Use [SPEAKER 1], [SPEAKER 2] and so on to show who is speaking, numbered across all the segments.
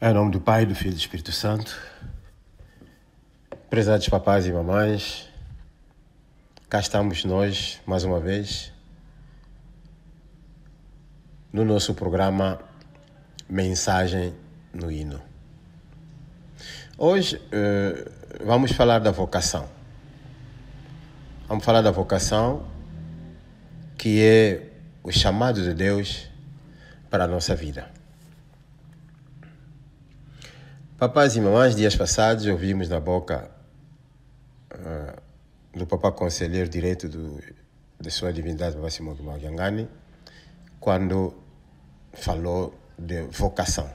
[SPEAKER 1] Em nome do Pai, do Filho e do Espírito Santo, prezados papais e mamães, cá estamos nós, mais uma vez, no nosso programa Mensagem no Hino. Hoje vamos falar da vocação. Vamos falar da vocação, que é o chamado de Deus para a nossa vida. Papais e mamães, dias passados, ouvimos na boca do papá conselheiro direito de sua divindade, Papa Simão Kimbangu, quando falou de vocação.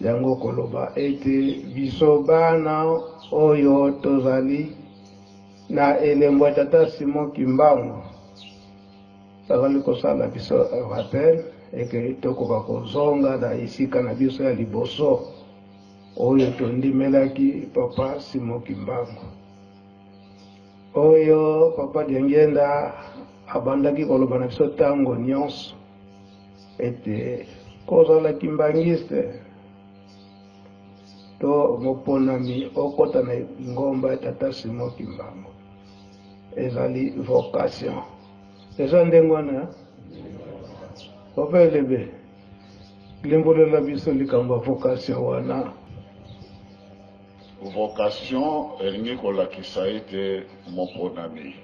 [SPEAKER 2] Yango koloba ete biso bana oyo tozali na elembo ya Tata Simon Kimbangu tozali kosala biso rappel eke tokoka kozonga na esika na biso ya liboso oyo tondimelaki Papa Simon Kimbangu oyo Papa Diengenda abandaki koloba na biso ntango nyonso ete kozala kimbangiste to moponami okota na ngomba ya Tata Simon Kimbangu ezali vocation eza ndenge wana Papa elebe limbolela biso likambo vocation wana.
[SPEAKER 3] Vocation elingi kolakisa ete moponami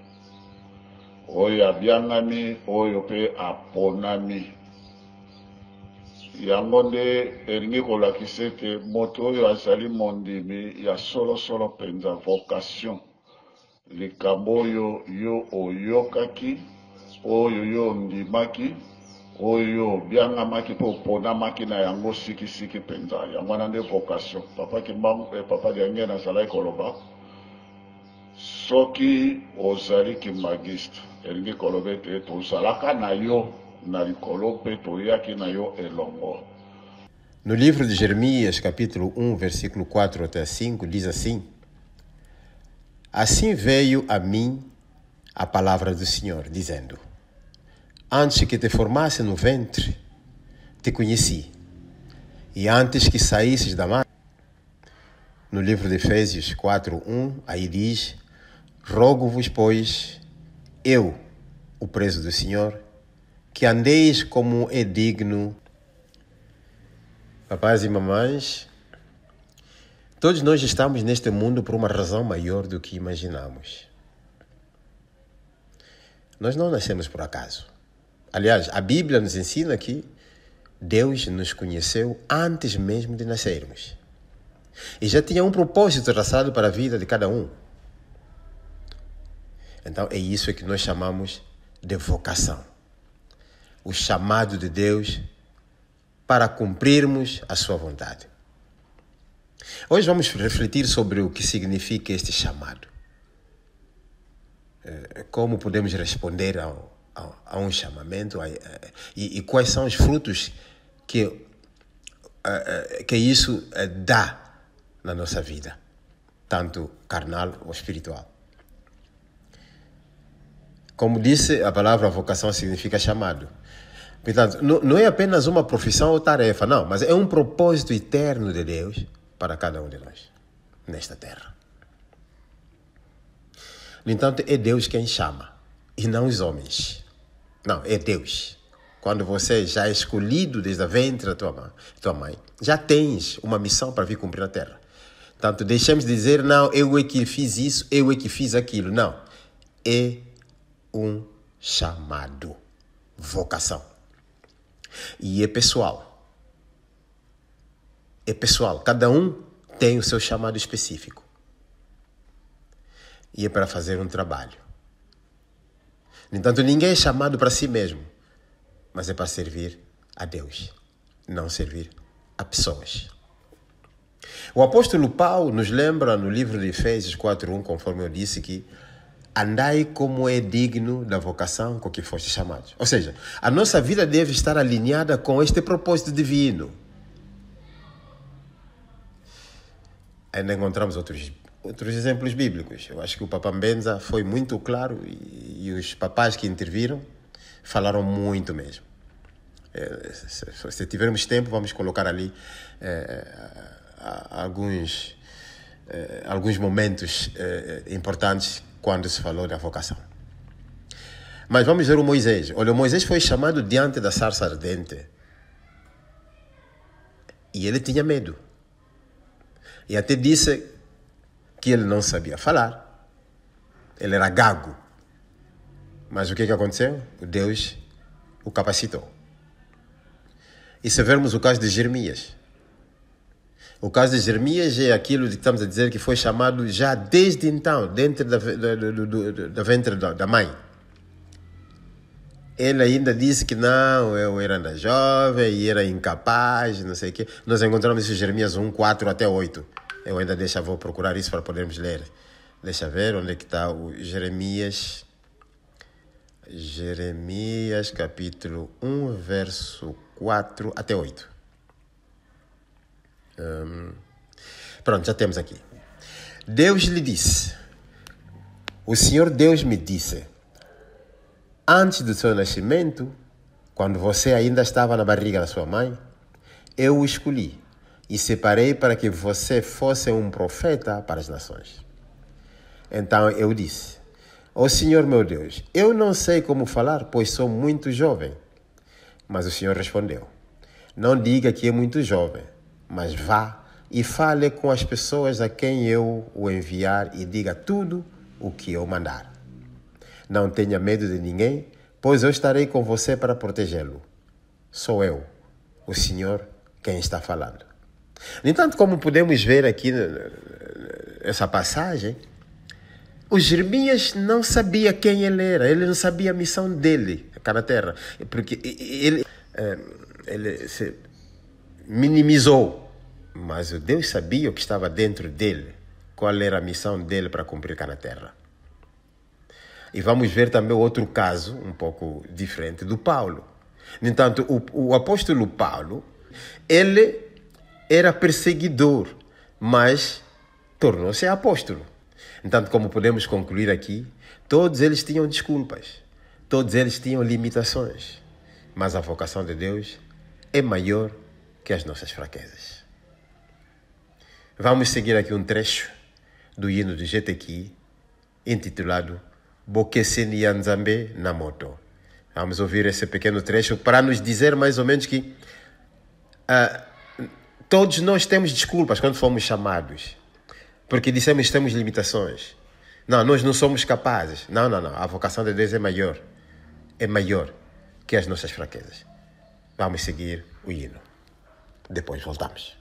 [SPEAKER 3] oyo abiangami oyo pe aponami yango nde elingi kolakisa ete moto oyo azali mondimi ya solo penza vocation likambo oyo yo oyokaki oyo yo ndimaki oyo biangamaki po ponamaki na yango siki penza yango wana nde vocation. Papa Kimbangu Papa Diengenda azalaki koloba soki ozali kimbangiste elingi koloba ete tozalaka na yo na likolo pe toyaki na yo elongo.
[SPEAKER 1] No livro de Jeremias, capítulo 1, versículo 4 até 5, diz assim: Assim veio a mim a palavra do Senhor, dizendo: Antes que te formasse no ventre, te conheci. E antes que saísses da mãe. No livro de Efésios 4:1, aí diz: Rogo-vos, pois, eu, o preso do Senhor, que andeis como é digno. Papais e mamães, todos nós estamos neste mundo por uma razão maior do que imaginamos. Nós não nascemos por acaso. Aliás, a Bíblia nos ensina que Deus nos conheceu antes mesmo de nascermos. E já tinha um propósito traçado para a vida de cada um. Então é isso que nós chamamos de vocação. O chamado de Deus para cumprirmos a sua vontade. Hoje vamos refletir sobre o que significa este chamado. Como podemos responder a um chamamento e quais são os frutos que isso dá na nossa vida, tanto carnal ou espiritual. Como disse, a palavra vocação significa chamado. Portanto, não é apenas uma profissão ou tarefa, não, mas é um propósito eterno de Deus para cada um de nós, nesta terra. No entanto, é Deus quem chama, e não os homens. Não, é Deus. Quando você já é escolhido desde a ventre da tua mãe, já tens uma missão para vir cumprir na terra. Portanto, deixemos de dizer, não, eu é que fiz isso, eu é que fiz aquilo. Não, é um chamado, vocação. E é pessoal. É pessoal. Cada um tem o seu chamado específico. E é para fazer um trabalho. No entanto, ninguém é chamado para si mesmo, mas é para servir a Deus, não servir a pessoas. O apóstolo Paulo nos lembra no livro de Efésios 4:1, conforme eu disse, que andai como é digno da vocação com que foste chamados. Ou seja, a nossa vida deve estar alinhada com este propósito divino. Ainda encontramos outros exemplos bíblicos. Eu acho que o Papa Mbenza foi muito claro e os papais que interviram falaram muito mesmo. Se tivermos tempo, vamos colocar ali alguns momentos importantes quando se falou da vocação. Mas vamos ver o Moisés. Olha, o Moisés foi chamado diante da sarça ardente. E ele tinha medo. E até disse que ele não sabia falar. Ele era gago. Mas o que aconteceu? Deus o capacitou. E se vermos o caso de Jeremias. O caso de Jeremias é aquilo que estamos a dizer que foi chamado já desde então, dentro da ventre da mãe. Ele ainda disse que não, eu era ainda jovem e era incapaz, não sei o quê. Nós encontramos isso em Jeremias 1, 4 até 8. Eu ainda vou procurar isso para podermos ler. Deixa ver onde é que está o Jeremias. Jeremias capítulo 1, verso 4 até 8. Pronto, já temos aqui. Deus lhe disse: o Senhor Deus me disse, antes do seu nascimento, quando você ainda estava na barriga da sua mãe, eu o escolhi e separei para que você fosse um profeta para as nações. Então eu disse: ó Senhor meu Deus, eu não sei como falar, pois sou muito jovem. Mas o Senhor respondeu: não diga que é muito jovem, mas vá e fale com as pessoas a quem eu o enviar e diga tudo o que eu mandar. Não tenha medo de ninguém, pois eu estarei com você para protegê-lo. Sou eu, o Senhor, quem está falando. No entanto, como podemos ver aqui nessa passagem, o Jeremias não sabia quem ele era, ele não sabia a missão dele cá na terra, porque ele se minimizou, mas o Deus sabia o que estava dentro dele, qual era a missão dele para cumprir cá na terra. E vamos ver também outro caso, um pouco diferente, do Paulo. No entanto, o apóstolo Paulo, ele era perseguidor, mas tornou-se apóstolo. Entanto, como podemos concluir aqui, todos eles tinham desculpas, todos eles tinham limitações, mas a vocação de Deus é maior que as nossas fraquezas. Vamos seguir aqui um trecho do hino do GTQ, intitulado Bokeseni ya Nzambe na moto. Vamos ouvir esse pequeno trecho para nos dizer mais ou menos que todos nós temos desculpas quando fomos chamados, porque dissemos que temos limitações. Não, nós não somos capazes. Não. A vocação de Deus é maior que as nossas fraquezas. Vamos seguir o hino. Depois voltamos.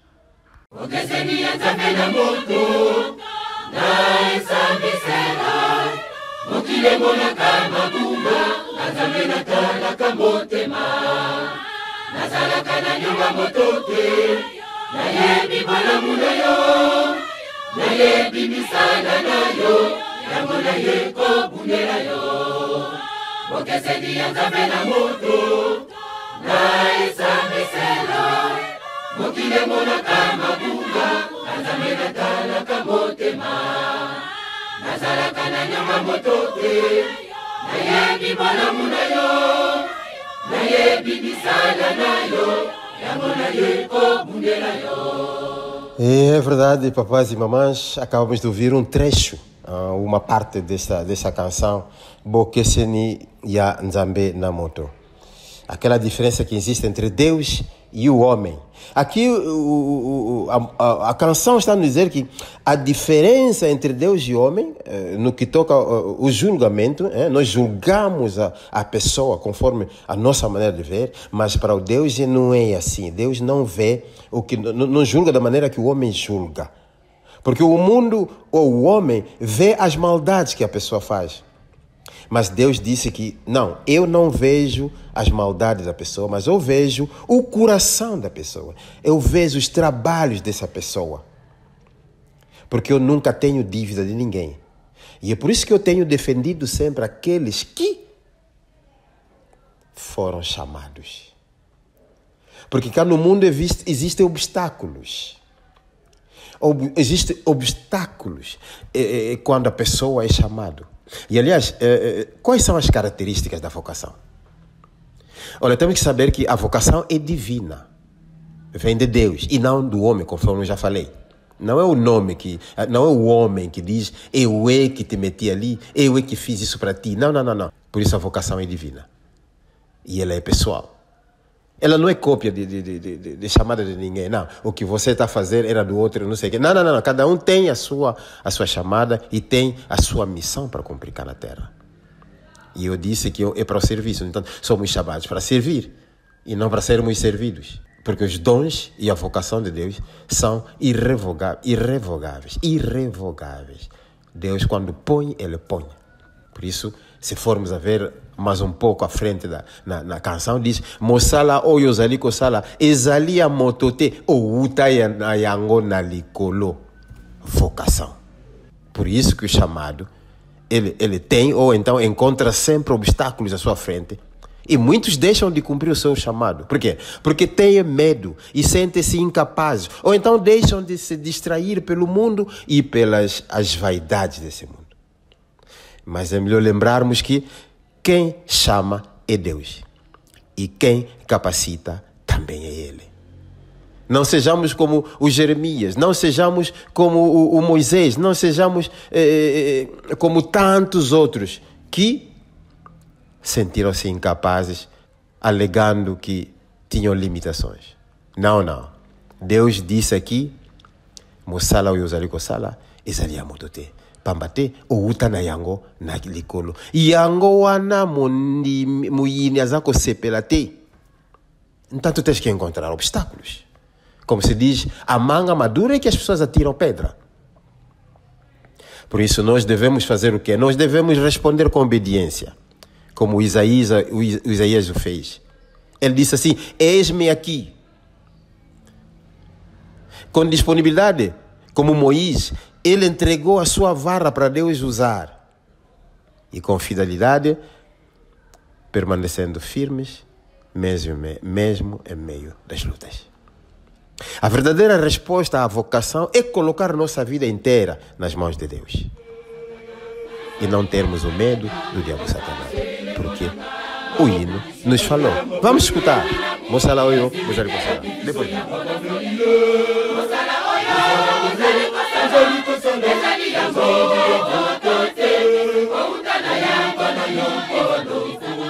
[SPEAKER 1] É verdade, papais e mamães, acabamos de ouvir um trecho, uma parte dessa canção Bokeseni ya Nzambe na moto. Aquela diferença que existe entre Deus e o homem. Aqui a canção está a nos dizer que a diferença entre Deus e o homem, no que toca o julgamento, nós julgamos a pessoa conforme a nossa maneira de ver, mas para o Deus não é assim. Deus não vê não julga da maneira que o homem julga. Porque o mundo ou o homem vê as maldades que a pessoa faz. Mas Deus disse que, não, eu não vejo as maldades da pessoa, mas eu vejo o coração da pessoa. Eu vejo os trabalhos dessa pessoa. Porque eu nunca tenho dívida de ninguém. E é por isso que eu tenho defendido sempre aqueles que foram chamados. Porque cá no mundo existem obstáculos. Existem obstáculos quando a pessoa é chamada. E, aliás, quais são as características da vocação? Olha, temos que saber que a vocação é divina. Vem de Deus e não do homem, conforme eu já falei. Não é o homem que diz, eu é que te meti ali, eu é que fiz isso para ti. Não. Por isso a vocação é divina. E ela é pessoal. Ela não é cópia de chamada de ninguém. Não, o que você está a fazer era do outro, não sei o quê. Não. Cada um tem a sua chamada e tem a sua missão para cumprir cá na terra. E eu disse que é para o serviço. Então, somos chamados para servir e não para sermos servidos. Porque os dons e a vocação de Deus são irrevogáveis. Deus, quando põe, Ele põe. Por isso, se formos a ver mais um pouco à frente na canção, diz Mosala oyo zali kosala ezali ya motote outa na yango na likolo. Vocação. Por isso que o chamado, ele tem ou então encontra sempre obstáculos à sua frente. E muitos deixam de cumprir o seu chamado. Por quê? Porque têm medo e sentem-se incapazes. Ou então deixam de se distrair pelo mundo e pelas as vaidades desse mundo. Mas é melhor lembrarmos que quem chama é Deus. E quem capacita também é Ele. Não sejamos como o Jeremias, não sejamos como o Moisés, não sejamos como tantos outros que sentiram-se incapazes, alegando que tinham limitações. Não. Deus disse aqui, Mosala o Yozali Kosala, ezali ya motote. Pambate, outa na yango na likolo. Yango wana muyini azako sepelate. Então tu tens que encontrar obstáculos. Como se diz, a manga madura é que as pessoas atiram pedra. Por isso nós devemos fazer o quê? Nós devemos responder com obediência. Como Isaías o fez. Ele disse assim, eis-me aqui. Com disponibilidade, como Moisés, ele entregou a sua vara para Deus usar. E com fidelidade, permanecendo firmes, mesmo em meio das lutas. A verdadeira resposta à vocação é colocar nossa vida inteira nas mãos de Deus. E não termos o medo do diabo Satanás. Porque o hino nos falou. Vamos escutar. Mosala oyo, mosala kosala. Depois. Mosala oyo, mosala kosala. Ezali ya motote. Outa na yango na yonkono.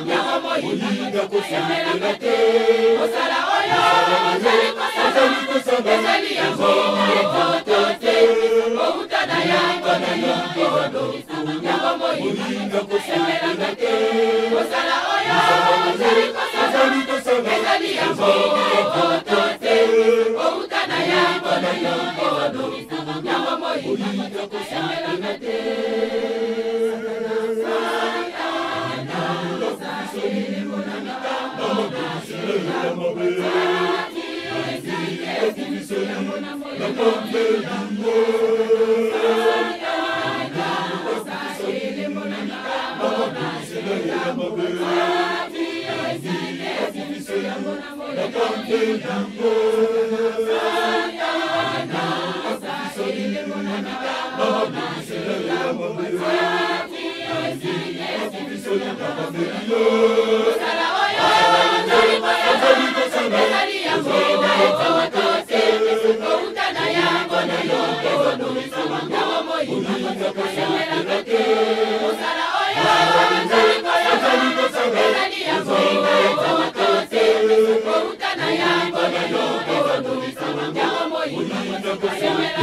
[SPEAKER 1] Yango moyinga kosemelangate. Mosala oyo, mosala kosala. Ezali ya motote. Outa na yango na yonkono. Yango moyinga kosemelangate. Mosala oyo, mosala kosala. Ezali ya motote. Outa na yango na yonkono. Yango moyinga kosemelangate.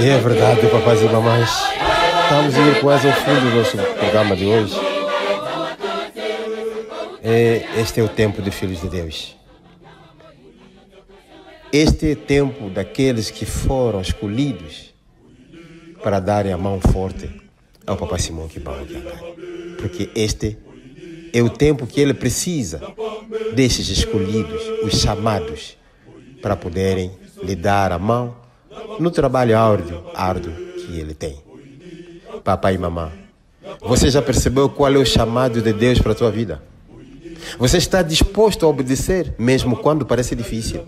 [SPEAKER 1] É verdade, papais e mamães. Estamos a ir quase ao fundo do nosso programa de hoje. Este é o tempo dos filhos de Deus. Este é o tempo daqueles que foram escolhidos para darem a mão forte ao papai Simão Kibao. Porque este É o tempo que ele precisa desses escolhidos, os chamados, para poderem lhe dar a mão no trabalho árduo que ele tem. Papai e mamãe, você já percebeu qual é o chamado de Deus para a tua vida? Você está disposto a obedecer, mesmo quando parece difícil?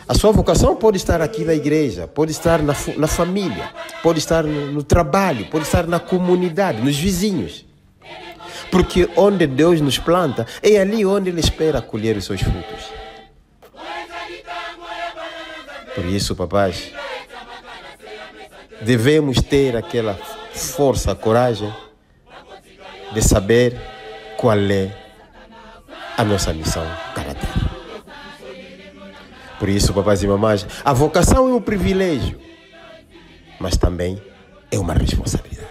[SPEAKER 1] A sua vocação pode estar aqui na igreja, pode estar na família, pode estar no trabalho, pode estar na comunidade, nos vizinhos. Porque onde Deus nos planta, é ali onde Ele espera colher os seus frutos. Por isso, papais, devemos ter aquela força, coragem de saber qual é a nossa missão cada terra. Por isso, papais e mamães, a vocação é um privilégio, mas também é uma responsabilidade.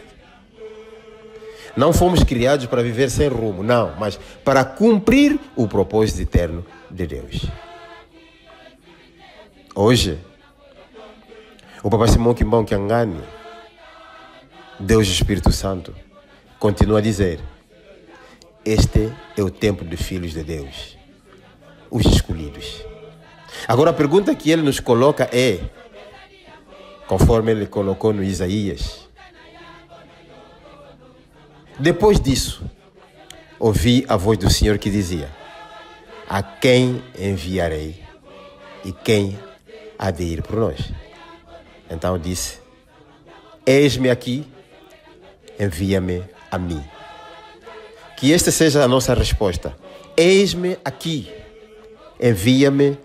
[SPEAKER 1] Não fomos criados para viver sem rumo, não, mas para cumprir o propósito eterno de Deus. Hoje, o Papai Simão Kimbão Kiangani, Deus e o Espírito Santo, continua a dizer: este é o tempo dos filhos de Deus, os escolhidos. Agora a pergunta que ele nos coloca é, conforme ele colocou no Isaías: depois disso, ouvi a voz do Senhor que dizia: a quem enviarei e quem há de ir por nós? Então disse: eis-me aqui, envia-me a mim. Que esta seja a nossa resposta. Eis-me aqui, envia-me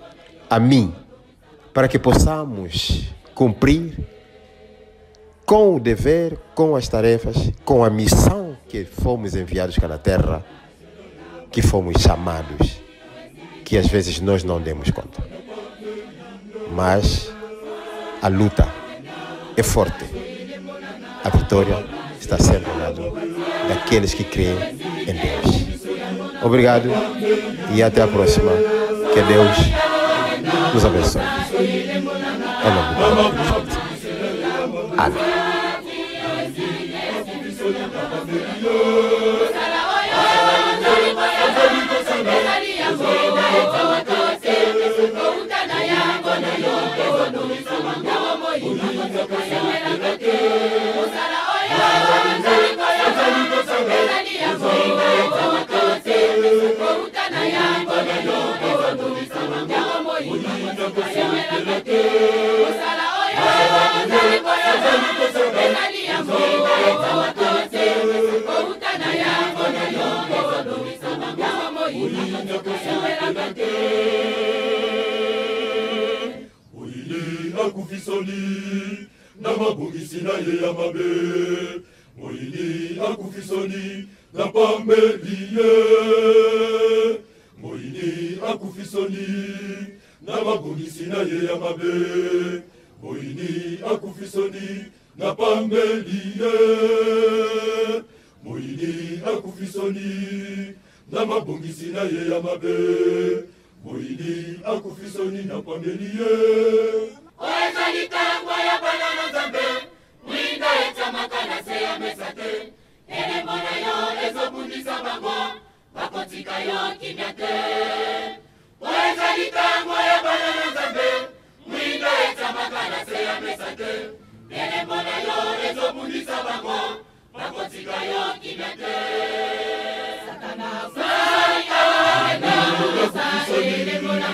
[SPEAKER 1] a mim, para que possamos cumprir com o dever, com as tarefas, com a missão que fomos enviados para a terra, que fomos chamados, que às vezes nós não demos conta. Mas a luta é forte. A vitória está sempre ao lado daqueles que creem em Deus. Obrigado e até a próxima. Que Deus nos abençoe. Em nome do Pai. Amém.
[SPEAKER 4] Akufisoni na mabungisi na ye ya mabe, moini akufisoni na pambeliye, moini akufisoni na mabungisi na ye ya mabe, moini akufisoni na pambeliye, moini akufisoni na mabungisi na ye ya mabe, moini akufisoni na pambeliye.
[SPEAKER 5] Oeza litangwa ya banana zambe, mwinda etamakana se ya mesate, ele mona yo ezobundisa bango, bakotika yo kinyate. Oeza litangwa ya banana zambe, mwinda etamakana se ya mesate, ele mona yo ezobundisa bango, bakotika yo kinyate. Satana Satana ele mona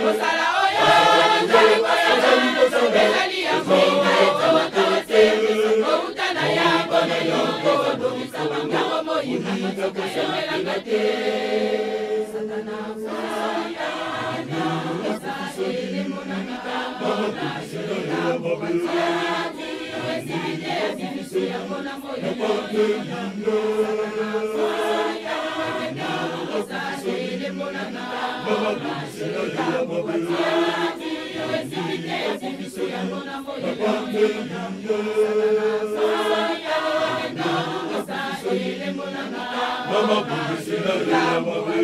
[SPEAKER 5] Osala oya bona yo ezobongisa bango moyina kotokayomelanga te satana faya na ezalele monamika bona shela mobati ezibide ezibiso ya mona moyina satana faya na ezalele monamika bona shela mobati ezibide ezibiso ya mona moyina
[SPEAKER 4] Mama Bundesina ya mabe,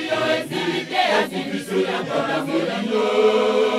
[SPEAKER 4] yo ezibite azibisu ya mona moyina.